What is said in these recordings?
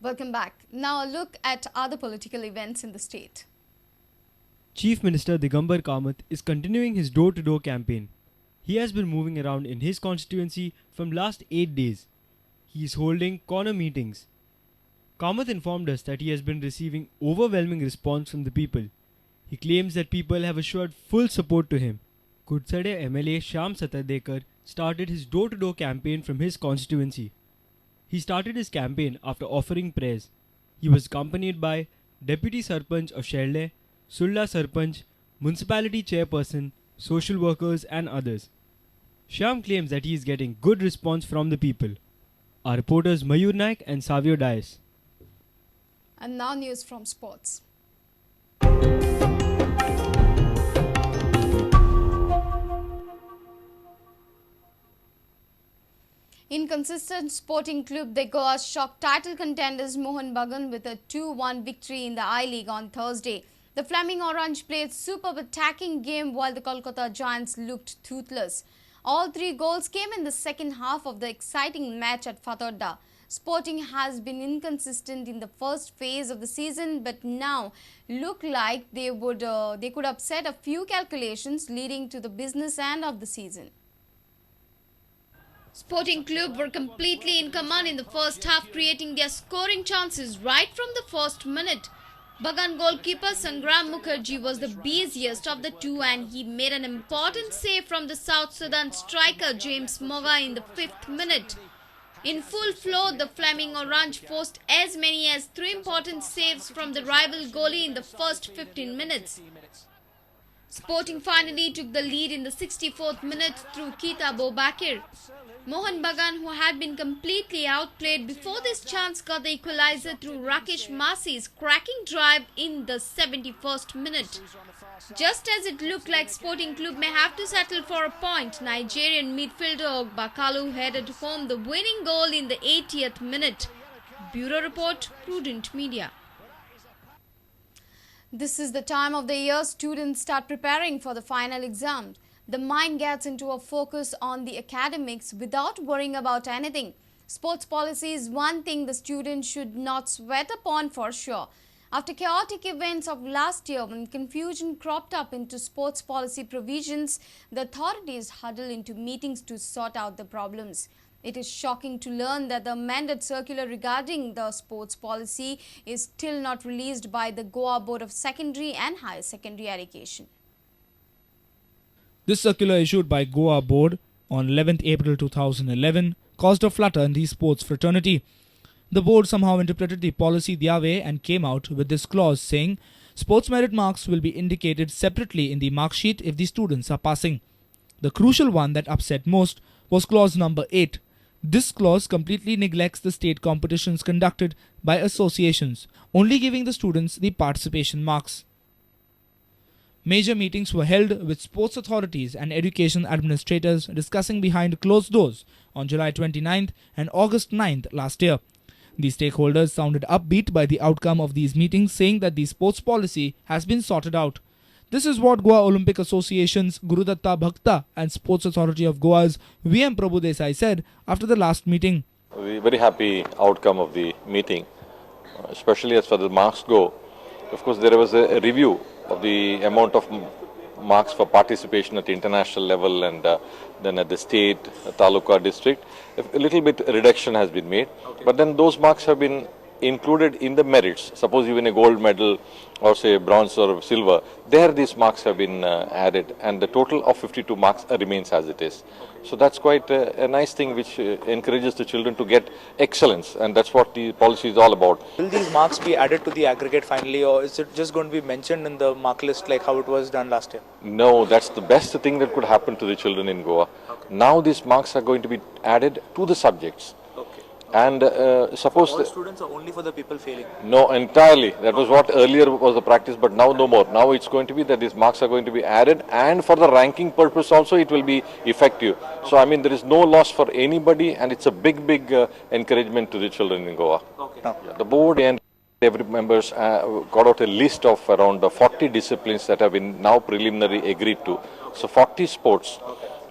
Welcome back. Now a look at other political events in the state. Chief Minister Digambar Kamath is continuing his door-to-door campaign. He has been moving around in his constituency from last 8 days. He is holding corner meetings. Kamath informed us that he has been receiving overwhelming response from the people. He claims that people have assured full support to him. Kudsade MLA Shyam Satardekar started his door-to-door campaign from his constituency. He started his campaign after offering prayers. He was accompanied by Deputy Sarpanch of Sherdle, Sulla Sarpanch, Municipality Chairperson, social workers and others. Shyam claims that he is getting good response from the people. Our reporters Mayur Naik and Savio Dias. And now news from sports. Inconsistent Sporting Clube de Goa shocked title contenders Mohun Bagan with a 2-1 victory in the I-League on Thursday. The Flaming Oranje played superb attacking game while the Kolkata Giants looked toothless. All three goals came in the second half of the exciting match at Fatorda. Sporting has been inconsistent in the first phase of the season, but now look like they could upset a few calculations leading to the business end of the season. Sporting Club were completely in command in the first half, creating their scoring chances right from the first minute. Bagan goalkeeper Sangram Mukherjee was the busiest of the two and he made an important save from the South Sudan striker James Moga in the 5th minute. In full flow, the Flaming Orange forced as many as 3 important saves from the rival goalie in the first 15 minutes. Sporting finally took the lead in the 64th minute through Kita Bobakir. Mohun Bagan, who had been completely outplayed before this chance, got the equalizer through Rakesh Masi's cracking drive in the 71st minute. Just as it looked like Sporting Club may have to settle for a point, Nigerian midfielder Ogbakalu headed home the winning goal in the 80th minute. Bureau Report, Prudent Media. This is the time of the year students start preparing for the final exam. The mind gets into a focus on the academics without worrying about anything. Sports policy is one thing the students should not sweat upon for sure. After chaotic events of last year when confusion cropped up into sports policy provisions, the authorities huddled into meetings to sort out the problems. It is shocking to learn that the amended circular regarding the sports policy is still not released by the Goa Board of Secondary and Higher Secondary Education. This circular issued by Goa Board on 11th April 2011 caused a flutter in the sports fraternity. The board somehow interpreted the policy their way and came out with this clause saying sports merit marks will be indicated separately in the mark sheet if the students are passing. The crucial one that upset most was clause number 8. This clause completely neglects the state competitions conducted by associations, only giving the students the participation marks. Major meetings were held with sports authorities and education administrators discussing behind closed doors on July 29th and August 9th last year. The stakeholders sounded upbeat by the outcome of these meetings, saying that the sports policy has been sorted out. This is what Goa Olympic Association's Gurudatta Bhakta and Sports Authority of Goa's VM Prabhu Desai said after the last meeting. We're very happy outcome of the meeting, especially as far as the marks go. Of course, there was a review of the amount of marks for participation at the international level and then at the state, taluka, district. A little bit reduction has been made, but then those marks have been included in the merits. Suppose you win a gold medal or say bronze or silver, there these marks have been added and the total of 52 marks remains as it is. So that's quite a nice thing which encourages the children to get excellence, and that's what the policy is all about. Will these marks be added to the aggregate finally, or is it just going to be mentioned in the mark list like how it was done last year? No, that's the best thing that could happen to the children in Goa. Okay. Now these marks are going to be added to the subjects. And suppose all students are only for the people failing? No, entirely. That was what earlier was the practice, but now no more. Now it's going to be that these marks are going to be added, and for the ranking purpose also it will be effective. So I mean there is no loss for anybody, and it's a big encouragement to the children in Goa. Okay. Yeah. The board and every members got out a list of around 40 disciplines that have been now preliminary agreed to. So 40 sports.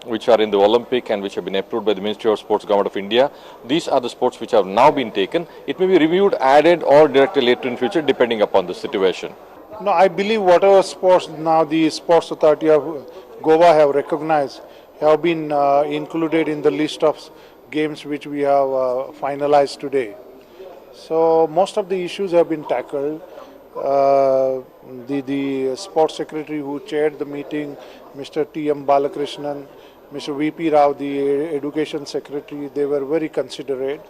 which are in the Olympic and which have been approved by the Ministry of Sports, Government of India. These are the sports which have now been taken. It may be reviewed, added or directed later in future depending upon the situation. No, I believe whatever sports now the Sports Authority of Goa have recognized have been included in the list of games which we have finalized today. So most of the issues have been tackled. The sports secretary who chaired the meeting, Mr. T.M. Balakrishnan, Mr. V.P. Rao, the education secretary, they were very considerate.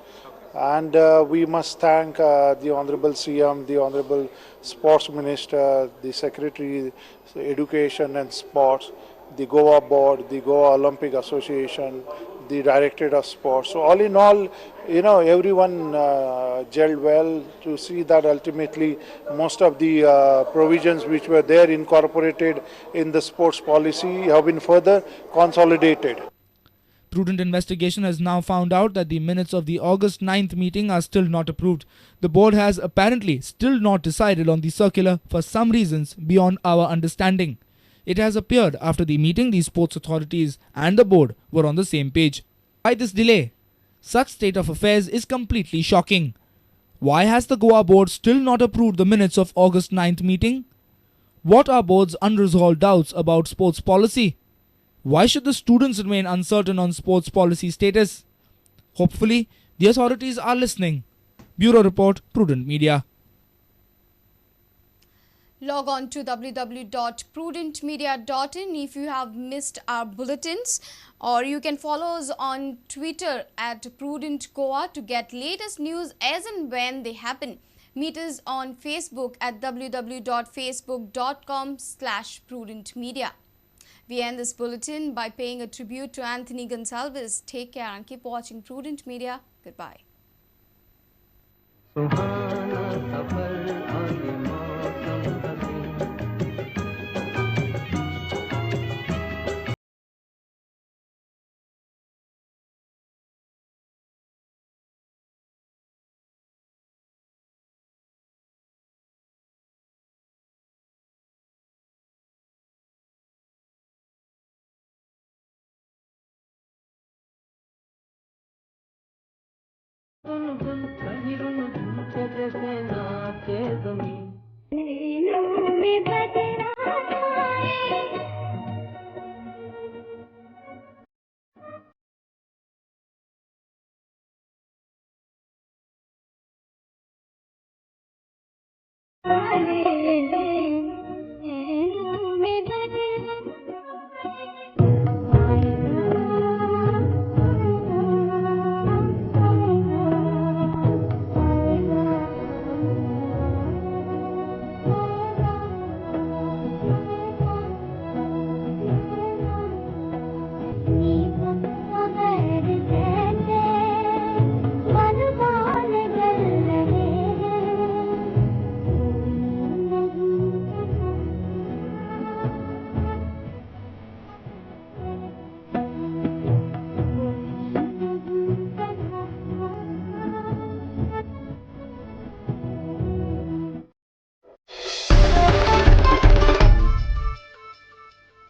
And we must thank the Honorable CM, the Honorable Sports Minister, the Secretary Education and Sports, the Goa Board, the Goa Olympic Association, the Directorate of Sports. So all in all, everyone gelled well to see that ultimately most of the provisions which were there incorporated in the sports policy have been further consolidated. Prudent investigation has now found out that the minutes of the August 9th meeting are still not approved. The board has apparently still not decided on the circular for some reasons beyond our understanding. It has appeared after the meeting the sports authorities and the board were on the same page. Why this delay? Such state of affairs is completely shocking. Why has the Goa board still not approved the minutes of August 9th meeting? What are board's unresolved doubts about sports policy? Why should the students remain uncertain on sports policy status? Hopefully, the authorities are listening. Bureau Report, Prudent Media. Log on to www.prudentmedia.in if you have missed our bulletins, or you can follow us on Twitter at Prudent Goa to get latest news as and when they happen. Meet us on Facebook at www.facebook.com/prudentmedia. We end this bulletin by paying a tribute to Anthony Gonsalves. Take care and keep watching Prudent Media. Goodbye.